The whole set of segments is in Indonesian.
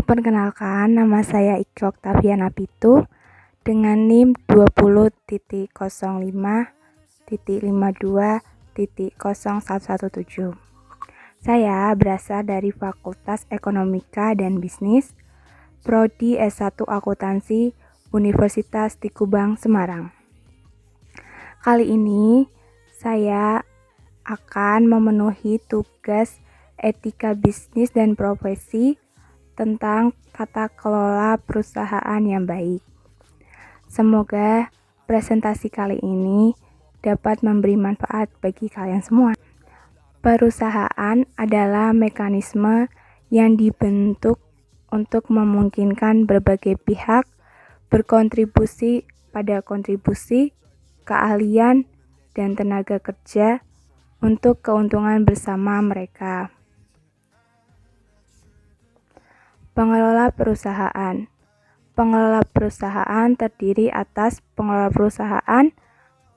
Perkenalkan, nama saya Iki Oktaviana Pitu dengan NIM 20.05.52.0117. Saya berasal dari Fakultas Ekonomika dan Bisnis, Prodi S1 Akuntansi, Universitas Tikubang, Semarang. Kali ini saya akan memenuhi tugas etika bisnis dan profesi tentang tata kelola perusahaan yang baik. Semoga presentasi kali ini dapat memberi manfaat bagi kalian semua. Perusahaan adalah mekanisme yang dibentuk untuk memungkinkan berbagai pihak berkontribusi pada kontribusi, keahlian, dan tenaga kerja untuk keuntungan bersama mereka. Pengelola perusahaan. Pengelola perusahaan terdiri atas pengelola perusahaan,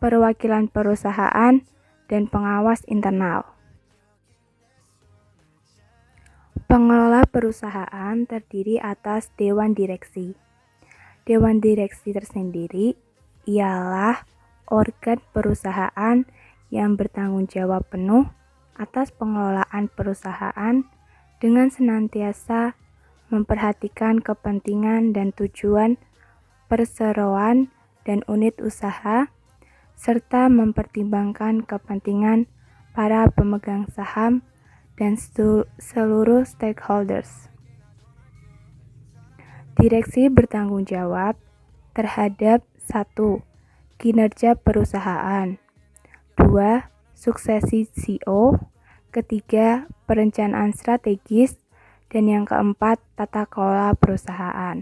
perwakilan perusahaan, dan pengawas internal. Pengelola perusahaan terdiri atas dewan direksi. Dewan direksi tersendiri ialah organ perusahaan yang bertanggung jawab penuh atas pengelolaan perusahaan dengan senantiasa memperhatikan kepentingan dan tujuan perseroan dan unit usaha, serta mempertimbangkan kepentingan para pemegang saham dan seluruh stakeholders. Direksi bertanggung jawab terhadap 1. Kinerja perusahaan, 2. Suksesi CEO, ketiga, perencanaan strategis, dan yang keempat, tata kelola perusahaan.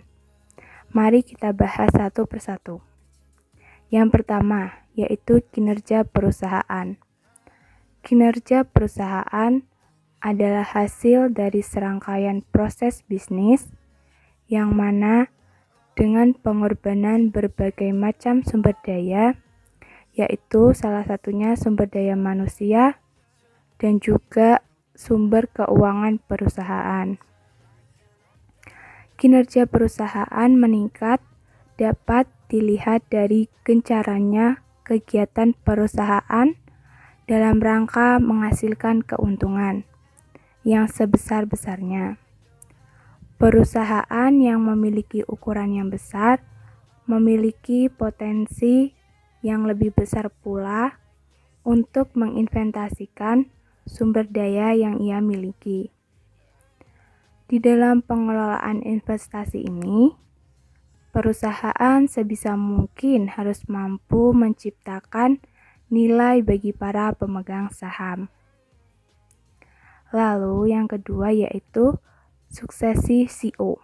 Mari kita bahas satu persatu. Yang pertama, yaitu kinerja perusahaan. Kinerja perusahaan adalah hasil dari serangkaian proses bisnis yang mana dengan pengorbanan berbagai macam sumber daya, yaitu salah satunya sumber daya manusia dan juga sumber keuangan perusahaan. Kinerja perusahaan meningkat dapat dilihat dari gencarannya kegiatan perusahaan dalam rangka menghasilkan keuntungan yang sebesar-besarnya. Perusahaan yang memiliki ukuran yang besar memiliki potensi yang lebih besar pula untuk menginvestasikan sumber daya yang ia miliki. Di dalam pengelolaan investasi ini, perusahaan sebisa mungkin harus mampu menciptakan nilai bagi para pemegang saham. Lalu yang kedua yaitu suksesi CEO.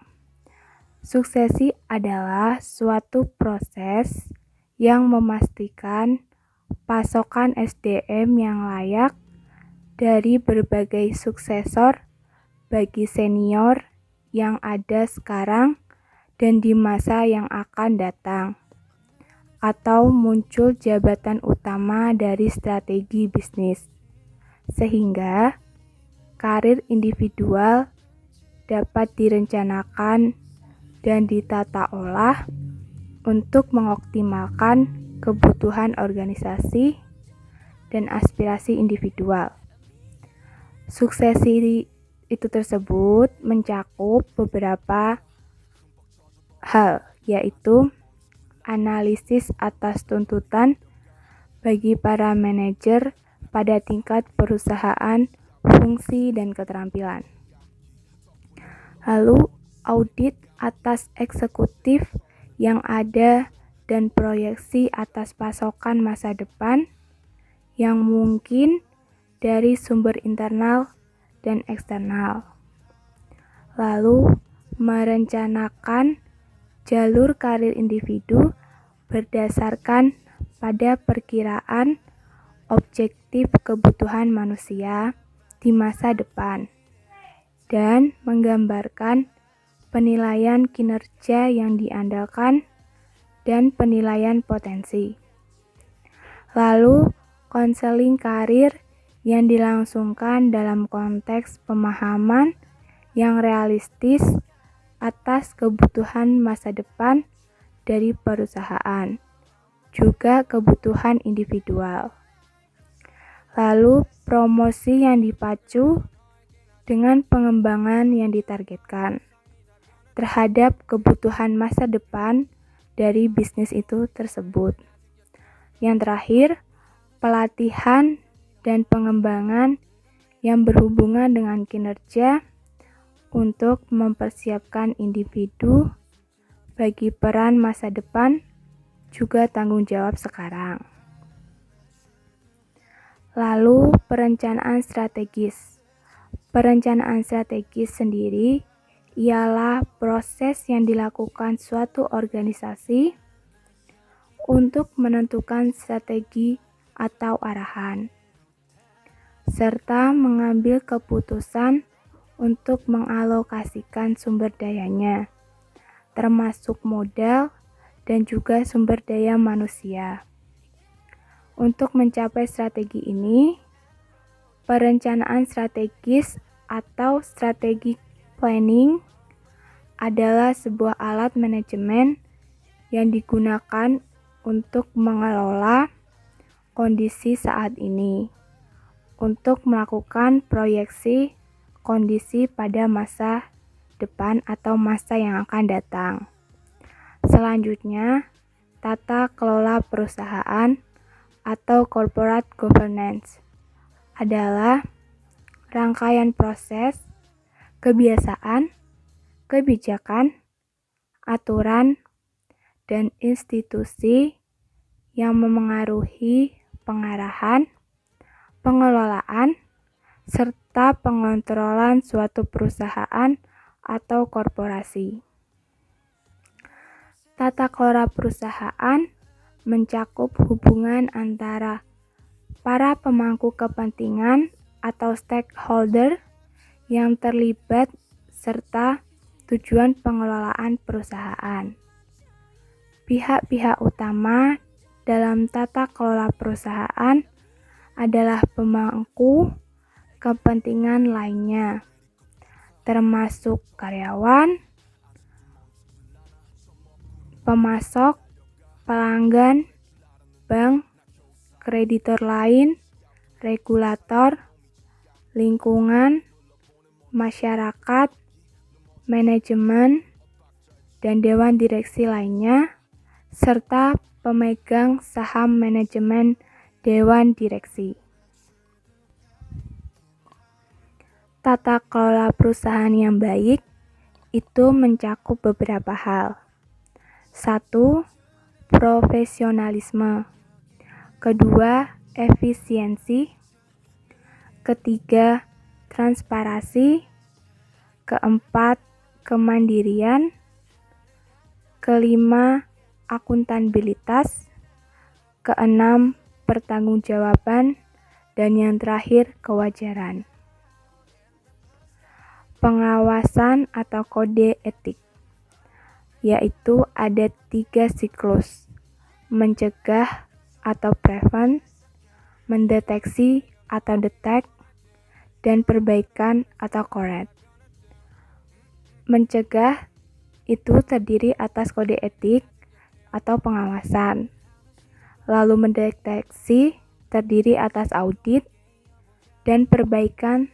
Suksesi adalah suatu proses yang memastikan pasokan SDM yang layak dari berbagai suksesor bagi senior yang ada sekarang dan di masa yang akan datang, atau muncul jabatan utama dari strategi bisnis, sehingga karir individual dapat direncanakan dan ditata olah untuk mengoptimalkan kebutuhan organisasi dan aspirasi individual. Suksesi itu tersebut mencakup beberapa hal, yaitu analisis atas tuntutan bagi para manajer pada tingkat perusahaan, fungsi, dan keterampilan. Lalu, audit atas eksekutif yang ada dan proyeksi atas pasokan masa depan yang mungkin dari sumber internal dan eksternal. Lalu, merencanakan jalur karir individu berdasarkan pada perkiraan objektif kebutuhan manusia di masa depan dan menggambarkan penilaian kinerja yang diandalkan dan penilaian potensi. Lalu, konseling karir yang dilangsungkan dalam konteks pemahaman yang realistis atas kebutuhan masa depan dari perusahaan, juga kebutuhan individual. Lalu, promosi yang dipacu dengan pengembangan yang ditargetkan terhadap kebutuhan masa depan dari bisnis itu tersebut. Yang terakhir, pelatihan dan pengembangan yang berhubungan dengan kinerja untuk mempersiapkan individu bagi peran masa depan juga tanggung jawab sekarang. Lalu, perencanaan strategis. Perencanaan strategis sendiri ialah proses yang dilakukan suatu organisasi untuk menentukan strategi atau arahan, serta mengambil keputusan untuk mengalokasikan sumber dayanya, termasuk modal dan juga sumber daya manusia. Untuk mencapai strategi ini, perencanaan strategis atau strategic planning adalah sebuah alat manajemen yang digunakan untuk mengelola kondisi saat ini, untuk melakukan proyeksi kondisi pada masa depan atau masa yang akan datang. Selanjutnya, tata kelola perusahaan atau corporate governance adalah rangkaian proses, kebiasaan, kebijakan, aturan, dan institusi yang memengaruhi pengarahan, pengelolaan, serta pengontrolan suatu perusahaan atau korporasi. Tata kelola perusahaan mencakup hubungan antara para pemangku kepentingan atau stakeholder yang terlibat serta tujuan pengelolaan perusahaan. Pihak-pihak utama dalam tata kelola perusahaan adalah pemangku kepentingan lainnya, termasuk karyawan, pemasok, pelanggan, bank, kreditor lain, regulator, lingkungan, masyarakat, manajemen, dan dewan direksi lainnya, serta pemegang saham manajemen dewan direksi. Tata kelola perusahaan yang baik itu mencakup beberapa hal. 1. Profesionalisme. Kedua, efisiensi. Ketiga, transparansi. Keempat, kemandirian. Kelima, akuntabilitas. Keenam, pertanggungjawaban. Dan yang terakhir, kewajaran. Pengawasan atau kode etik, yaitu ada 3 siklus: mencegah atau prevent, mendeteksi atau detect, dan perbaikan atau correct. Mencegah itu terdiri atas kode etik atau pengawasan. Lalu mendeteksi terdiri atas audit, dan perbaikan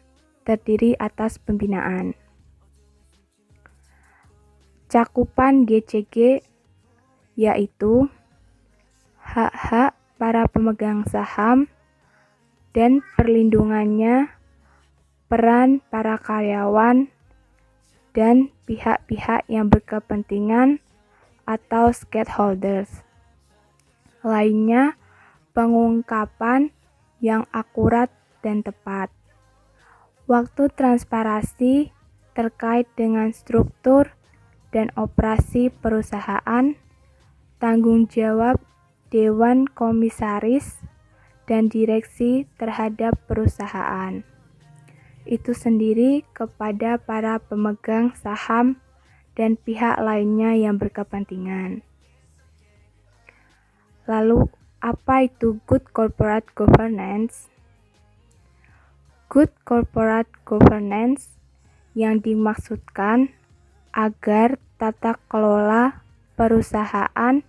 terdiri atas pembinaan. Cakupan GCG yaitu hak-hak para pemegang saham dan perlindungannya, peran para karyawan, dan pihak-pihak yang berkepentingan atau stakeholders. Lainnya, pengungkapan yang akurat dan tepat. Waktu transparansi terkait dengan struktur dan operasi perusahaan, tanggung jawab dewan komisaris dan direksi terhadap perusahaan itu sendiri kepada para pemegang saham dan pihak lainnya yang berkepentingan. Lalu, apa itu good corporate governance? Good corporate governance yang dimaksudkan agar tata kelola perusahaan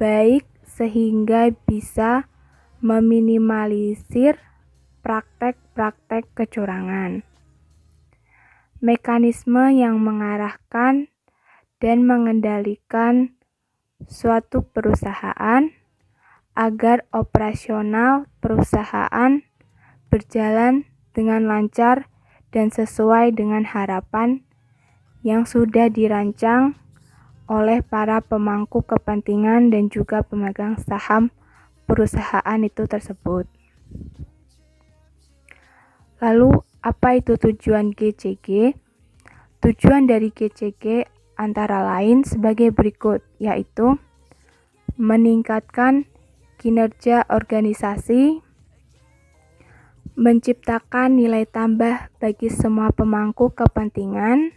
baik sehingga bisa meminimalisir praktek-praktek kecurangan. Mekanisme yang mengarahkan dan mengendalikan suatu perusahaan agar operasional perusahaan berjalan dengan lancar dan sesuai dengan harapan yang sudah dirancang oleh para pemangku kepentingan dan juga pemegang saham perusahaan itu tersebut. Lalu, apa itu tujuan GCG? Tujuan dari GCG antara lain sebagai berikut, yaitu meningkatkan kinerja organisasi, menciptakan nilai tambah bagi semua pemangku kepentingan,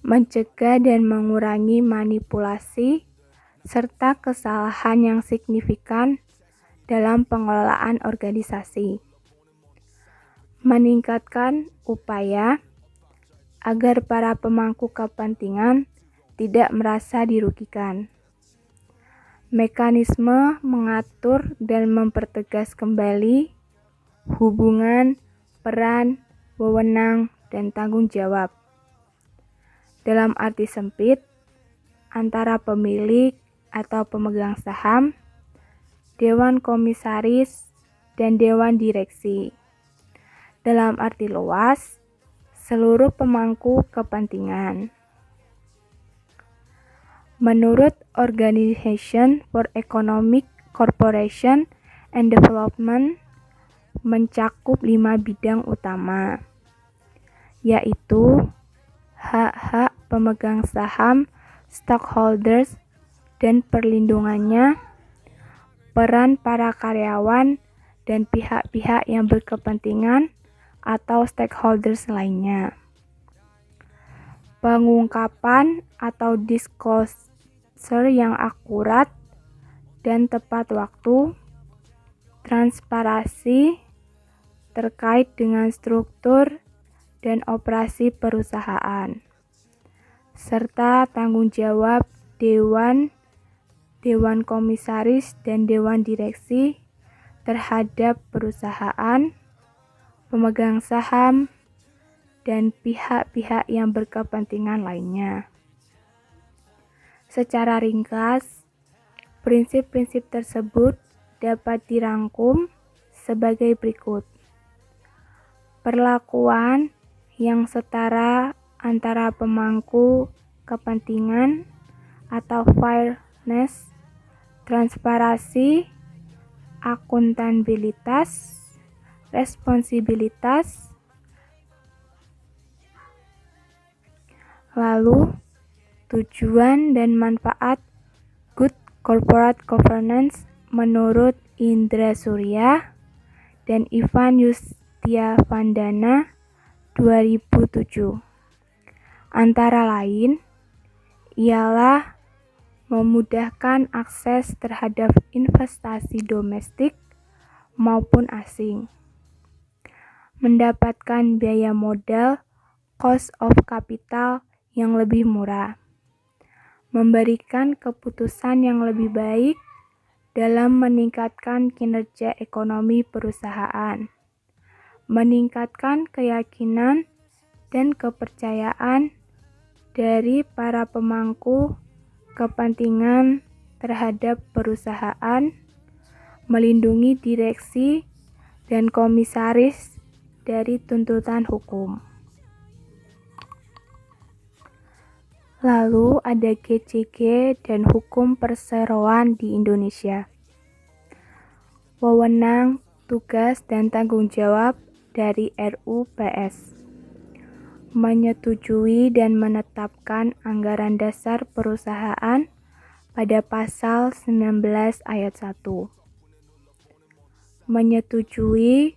mencegah dan mengurangi manipulasi, serta kesalahan yang signifikan dalam pengelolaan organisasi. Meningkatkan upaya agar para pemangku kepentingan tidak merasa dirugikan. Mekanisme mengatur dan mempertegas kembali hubungan, peran, wewenang, dan tanggung jawab. Dalam arti sempit, antara pemilik atau pemegang saham, dewan komisaris, dan dewan direksi. Dalam arti luas, seluruh pemangku kepentingan. Menurut Organization for Economic Cooperation and Development, mencakup 5 bidang utama, yaitu hak-hak pemegang saham, stockholders, dan perlindungannya, peran para karyawan dan pihak-pihak yang berkepentingan atau stakeholders lainnya, pengungkapan atau disclosure yang akurat dan tepat waktu, transparansi terkait dengan struktur dan operasi perusahaan, serta tanggung jawab dewan komisaris dan dewan direksi terhadap perusahaan, pemegang saham, dan pihak-pihak yang berkepentingan lainnya. Secara ringkas, prinsip-prinsip tersebut dapat dirangkum sebagai berikut. Perlakuan yang setara antara pemangku kepentingan atau fairness, transparansi, akuntabilitas, responsibilitas. Lalu, tujuan dan manfaat good corporate governance menurut Indra Surya dan Ivan Yustiavandana 2007. Antara lain, ialah memudahkan akses terhadap investasi domestik maupun asing, mendapatkan biaya modal cost of capital yang lebih murah, memberikan keputusan yang lebih baik dalam meningkatkan kinerja ekonomi perusahaan, meningkatkan keyakinan dan kepercayaan dari para pemangku kepentingan terhadap perusahaan, melindungi direksi dan komisaris dari tuntutan hukum. Lalu ada GCG dan hukum perseroan di Indonesia. Wewenang, tugas, dan tanggung jawab dari RUPS. Menyetujui dan menetapkan anggaran dasar perusahaan pada pasal 19 ayat 1. Menyetujui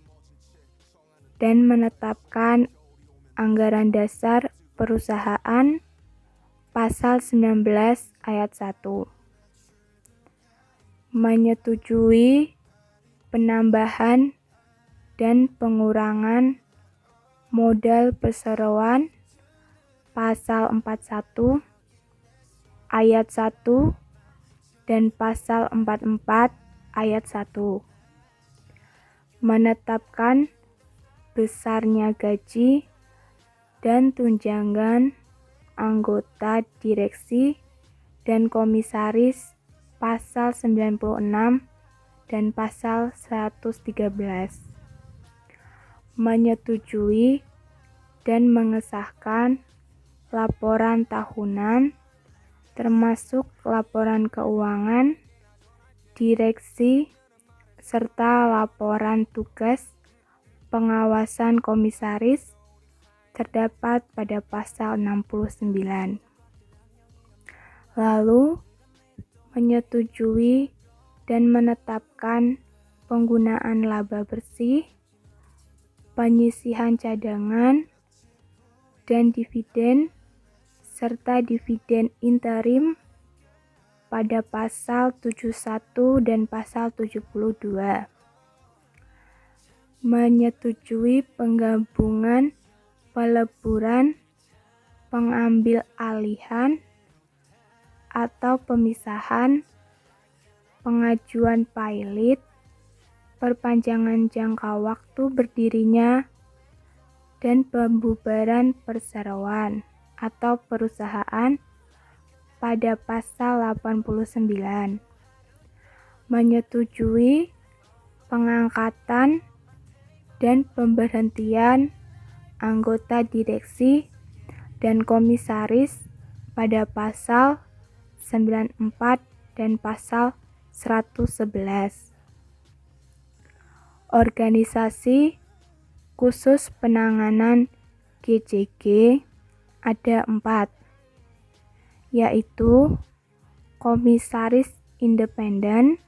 dan menetapkan anggaran dasar perusahaan pasal 19 ayat 1. Menyetujui penambahan dan pengurangan modal perseroan Pasal 41 ayat 1 dan Pasal 44 ayat 1. Menetapkan besarnya gaji dan tunjangan anggota direksi dan komisaris Pasal 96 dan Pasal 113. Menyetujui dan mengesahkan laporan tahunan termasuk laporan keuangan, direksi, serta laporan tugas pengawasan komisaris terdapat pada Pasal 69. Lalu, menyetujui dan menetapkan penggunaan laba bersih, penyisihan cadangan, dan dividen, serta dividen interim pada Pasal 71 dan Pasal 72. Menyetujui penggabungan, peleburan, pengambil alihan, atau pemisahan, pengajuan pilot, perpanjangan jangka waktu berdirinya, dan pembubaran perseroan atau perusahaan pada Pasal 89. Menyetujui pengangkatan dan pemberhentian anggota direksi dan komisaris pada Pasal 94 dan Pasal 111. Organisasi khusus penanganan GCG ada 4, yaitu Komisaris Independen,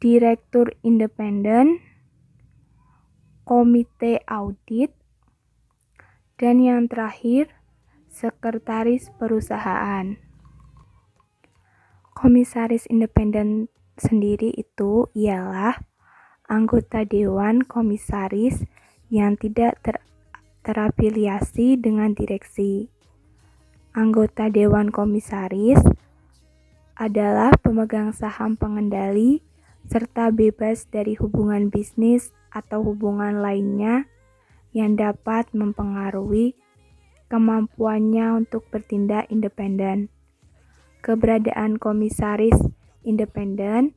Direktur Independen, Komite Audit, dan yang terakhir, Sekretaris Perusahaan. Komisaris independen sendiri itu ialah anggota Dewan Komisaris yang tidak terafiliasi dengan direksi. Anggota Dewan Komisaris adalah pemegang saham pengendali serta bebas dari hubungan bisnis atau hubungan lainnya yang dapat mempengaruhi kemampuannya untuk bertindak independen. Keberadaan komisaris independen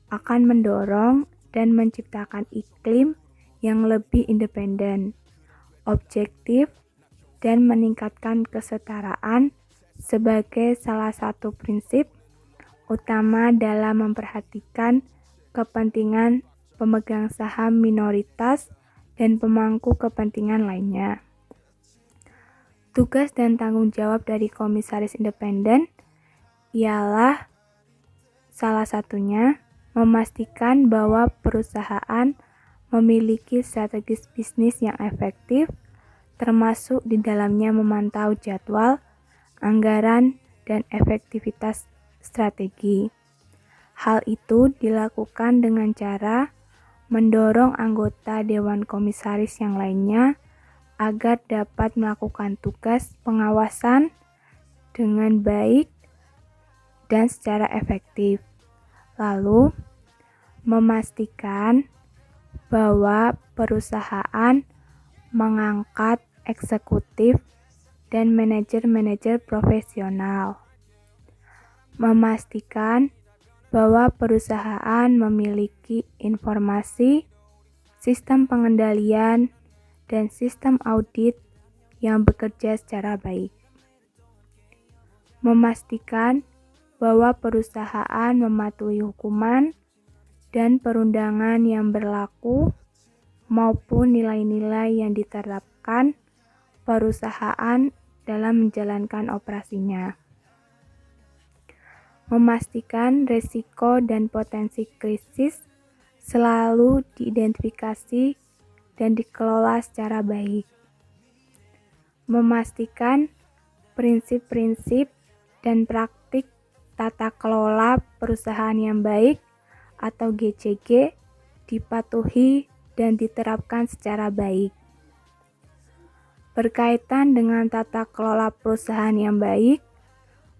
akan mendorong dan menciptakan iklim yang lebih independen, objektif, dan meningkatkan kesetaraan sebagai salah satu prinsip utama dalam memperhatikan kepentingan pemegang saham minoritas dan pemangku kepentingan lainnya. Tugas dan tanggung jawab dari komisaris independen ialah salah satunya memastikan bahwa perusahaan memiliki strategis bisnis yang efektif, termasuk di dalamnya memantau jadwal, anggaran, dan efektivitas strategi. Hal itu dilakukan dengan cara mendorong anggota Dewan Komisaris yang lainnya agar dapat melakukan tugas pengawasan dengan baik dan secara efektif. Lalu, memastikan bahwa perusahaan mengangkat eksekutif dan manajer-manajer profesional. Memastikan bahwa perusahaan memiliki informasi, sistem pengendalian, dan sistem audit yang bekerja secara baik. Memastikan bahwa perusahaan mematuhi hukuman dan perundangan yang berlaku maupun nilai-nilai yang diterapkan perusahaan dalam menjalankan operasinya. Memastikan risiko dan potensi krisis selalu diidentifikasi dan dikelola secara baik. Memastikan prinsip-prinsip dan praktik tata kelola perusahaan yang baik atau GCG dipatuhi dan diterapkan secara baik. berkaitan dengan tata kelola perusahaan yang baik,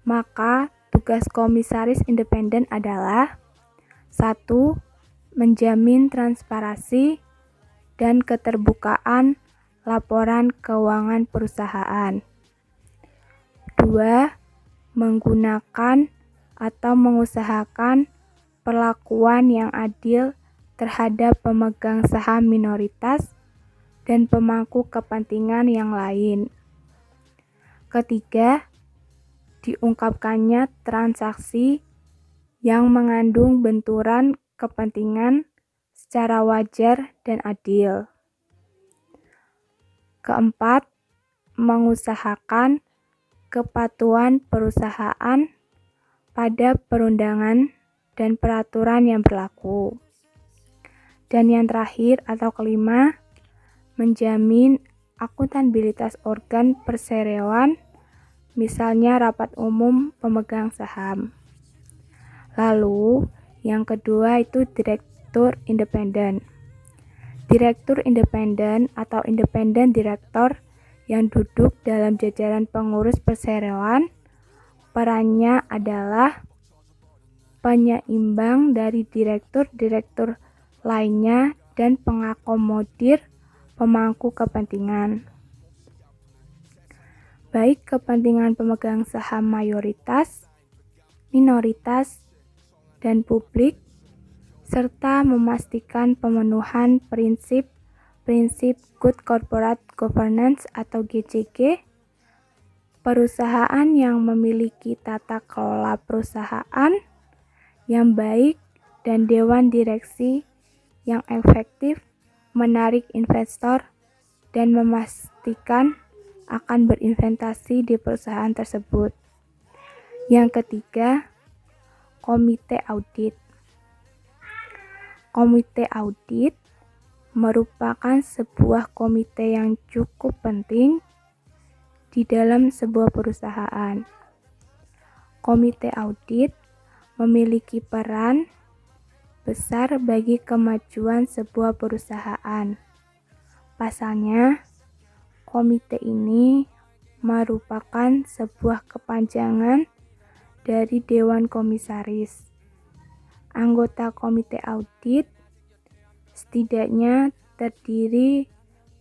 maka tugas komisaris independen adalah 1. Menjamin transparansi dan keterbukaan laporan keuangan perusahaan. 2. Menggunakan atau mengusahakan perlakuan yang adil terhadap pemegang saham minoritas dan pemangku kepentingan yang lain. Ketiga, diungkapkannya transaksi yang mengandung benturan kepentingan secara wajar dan adil. Keempat, mengusahakan kepatuhan perusahaan pada perundangan dan peraturan yang berlaku. Dan yang terakhir atau kelima, menjamin akuntabilitas organ perseroan, misalnya rapat umum pemegang saham. Lalu, yang kedua itu direktur independen. Direktur independen atau independen direktor yang duduk dalam jajaran pengurus perseroan, perannya adalah penyeimbang dari direktur-direktur lainnya dan pengakomodir pemangku kepentingan. Baik kepentingan pemegang saham mayoritas, minoritas, dan publik, serta memastikan pemenuhan prinsip Good Corporate Governance atau GCG, perusahaan yang memiliki tata kelola perusahaan yang baik dan dewan direksi yang efektif menarik investor dan memastikan akan berinvestasi di perusahaan tersebut. Yang ketiga, komite audit. Komite audit merupakan sebuah komite yang cukup penting di dalam sebuah perusahaan. Komite audit memiliki peran besar bagi kemajuan sebuah perusahaan. Pasalnya, komite ini merupakan sebuah kepanjangan dari Dewan Komisaris. Anggota komite audit setidaknya terdiri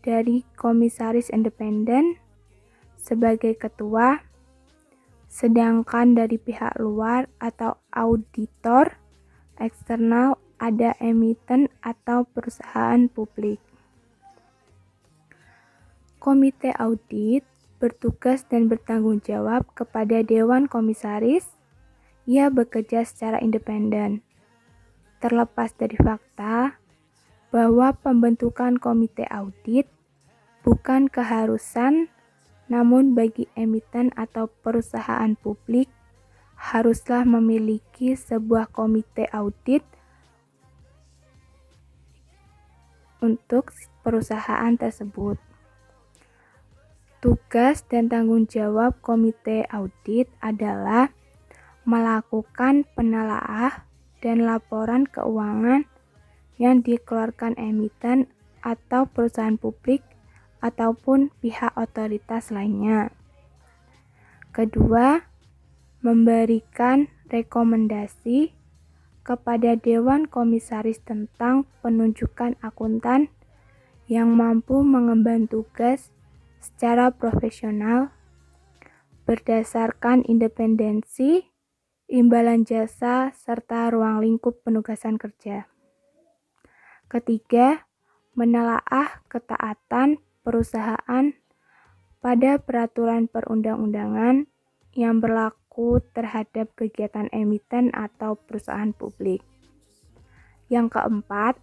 dari komisaris independen sebagai ketua, sedangkan dari pihak luar atau auditor eksternal ada emiten atau perusahaan publik. Komite audit bertugas dan bertanggung jawab kepada Dewan Komisaris. Ia bekerja secara independen. Terlepas dari fakta bahwa pembentukan komite audit bukan keharusan, namun bagi emiten atau perusahaan publik haruslah memiliki sebuah komite audit untuk perusahaan tersebut. Tugas dan tanggung jawab komite audit adalah melakukan penelaah dan laporan keuangan yang dikeluarkan emiten atau perusahaan publik ataupun pihak otoritas lainnya. Kedua, memberikan rekomendasi kepada Dewan Komisaris tentang penunjukan akuntan yang mampu mengemban tugas secara profesional berdasarkan independensi, imbalan jasa, serta ruang lingkup penugasan kerja. Ketiga, menelaah ketaatan perusahaan pada peraturan perundang-undangan yang berlaku terhadap kegiatan emiten atau perusahaan publik. Yang keempat,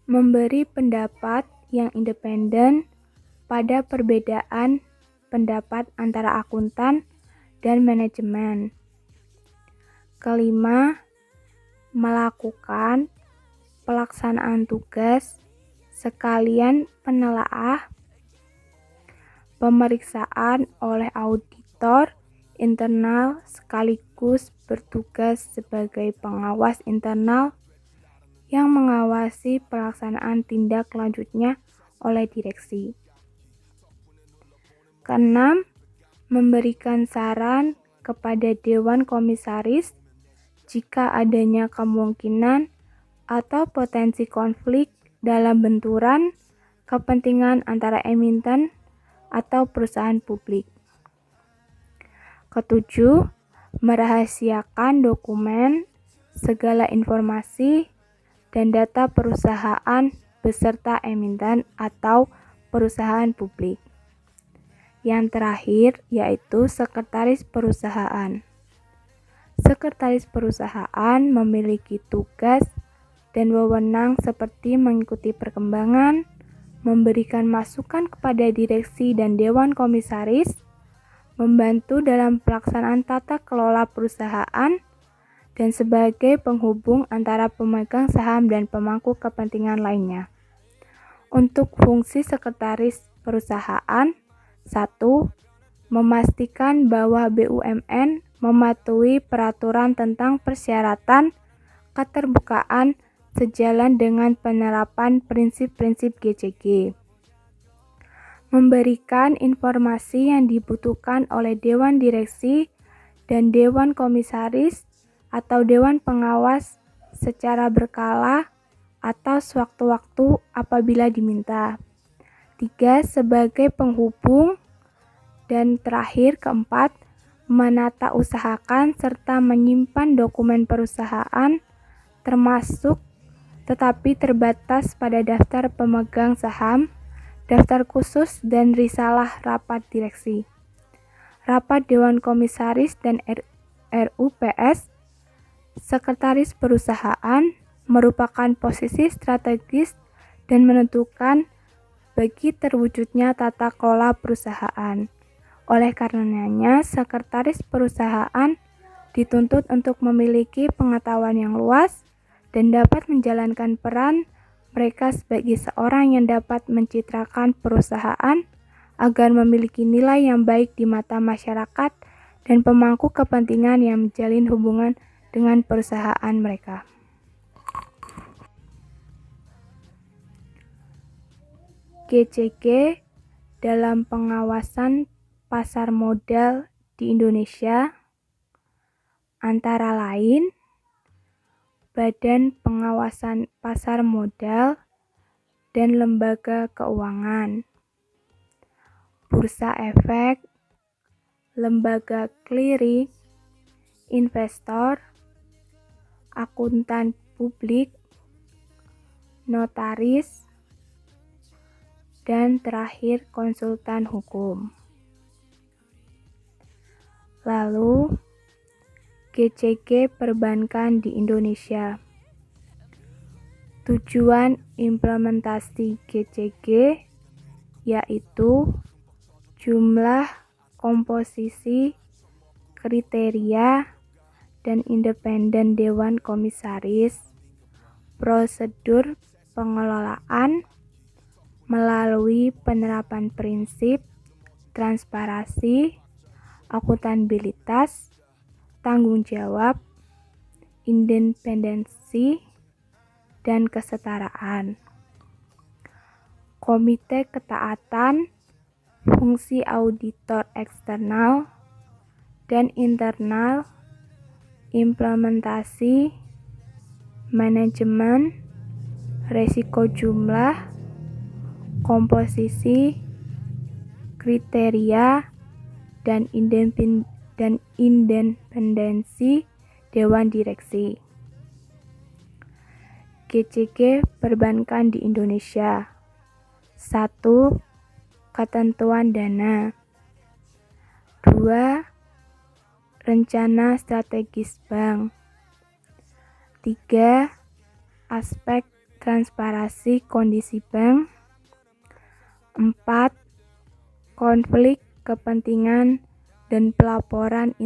memberi pendapat yang independen pada perbedaan pendapat antara akuntan dan manajemen. Kelima, melakukan pelaksanaan tugas sekalian penelaah, pemeriksaan oleh auditor internal sekaligus bertugas sebagai pengawas internal yang mengawasi pelaksanaan tindak lanjutnya oleh direksi. Keenam, memberikan saran kepada Dewan Komisaris jika adanya kemungkinan atau potensi konflik dalam benturan kepentingan antara emiten atau perusahaan publik. Ketujuh, merahasiakan dokumen, segala informasi, dan data perusahaan beserta emiten atau perusahaan publik. Yang terakhir yaitu sekretaris perusahaan. Sekretaris perusahaan memiliki tugas dan wewenang seperti mengikuti perkembangan, memberikan masukan kepada direksi dan dewan komisaris, membantu dalam pelaksanaan tata kelola perusahaan, dan sebagai penghubung antara pemegang saham dan pemangku kepentingan lainnya. Untuk fungsi sekretaris perusahaan, 1. Memastikan bahwa BUMN mematuhi peraturan tentang persyaratan keterbukaan sejalan dengan penerapan prinsip-prinsip GCG. Memberikan informasi yang dibutuhkan oleh Dewan Direksi dan Dewan Komisaris atau Dewan Pengawas secara berkala atau sewaktu-waktu apabila diminta. 3. Sebagai penghubung. Dan terakhir, keempat, menata usahakan serta menyimpan dokumen perusahaan termasuk tetapi terbatas pada daftar pemegang saham, daftar khusus, dan risalah rapat direksi. Rapat Dewan Komisaris dan RUPS, Sekretaris Perusahaan merupakan posisi strategis dan menentukan bagi terwujudnya tata kelola perusahaan. Oleh karenanya, sekretaris perusahaan dituntut untuk memiliki pengetahuan yang luas dan dapat menjalankan peran mereka sebagai seorang yang dapat mencitrakan perusahaan agar memiliki nilai yang baik di mata masyarakat dan pemangku kepentingan yang menjalin hubungan dengan perusahaan mereka. GCG dalam pengawasan pasar modal di Indonesia antara lain Badan Pengawasan Pasar Modal dan Lembaga Keuangan, Bursa Efek, Lembaga Clearing, Investor, Akuntan Publik, Notaris, dan terakhir konsultan hukum. Lalu, GCG perbankan di Indonesia. Tujuan implementasi GCG yaitu jumlah, komposisi, kriteria, dan independen Dewan Komisaris, prosedur pengelolaan melalui penerapan prinsip transparansi, akuntabilitas, tanggung jawab, independensi, dan kesetaraan. Komite ketaatan, fungsi auditor eksternal dan internal, implementasi, manajemen, resiko jumlah, komposisi, kriteria, dan independensi Dewan Direksi. GCG perbankan di Indonesia. 1. Ketentuan dana. 2. Rencana strategis bank. 3. Aspek transparansi kondisi bank. 4. Konflik kepentingan dan pelaporan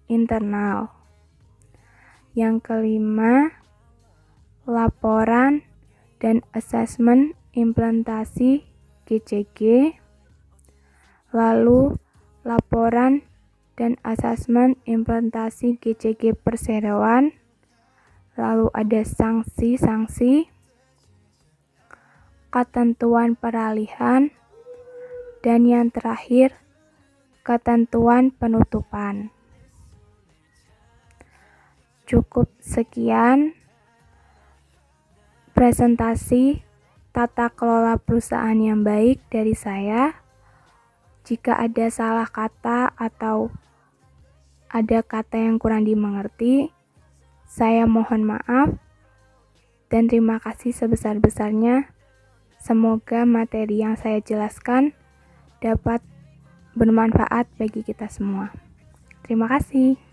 internal. Yang kelima, laporan dan asesmen implementasi GCG. Lalu, laporan dan asesmen implementasi GCG perseroan. Lalu ada sanksi-sanksi, ketentuan peralihan, dan yang terakhir ketentuan penutupan. Cukup sekian presentasi tata kelola perusahaan yang baik dari saya. Jika ada salah kata atau ada kata yang kurang dimengerti, saya mohon maaf dan terima kasih sebesar-besarnya. Semoga materi yang saya jelaskan dapat bermanfaat bagi kita semua. Terima kasih.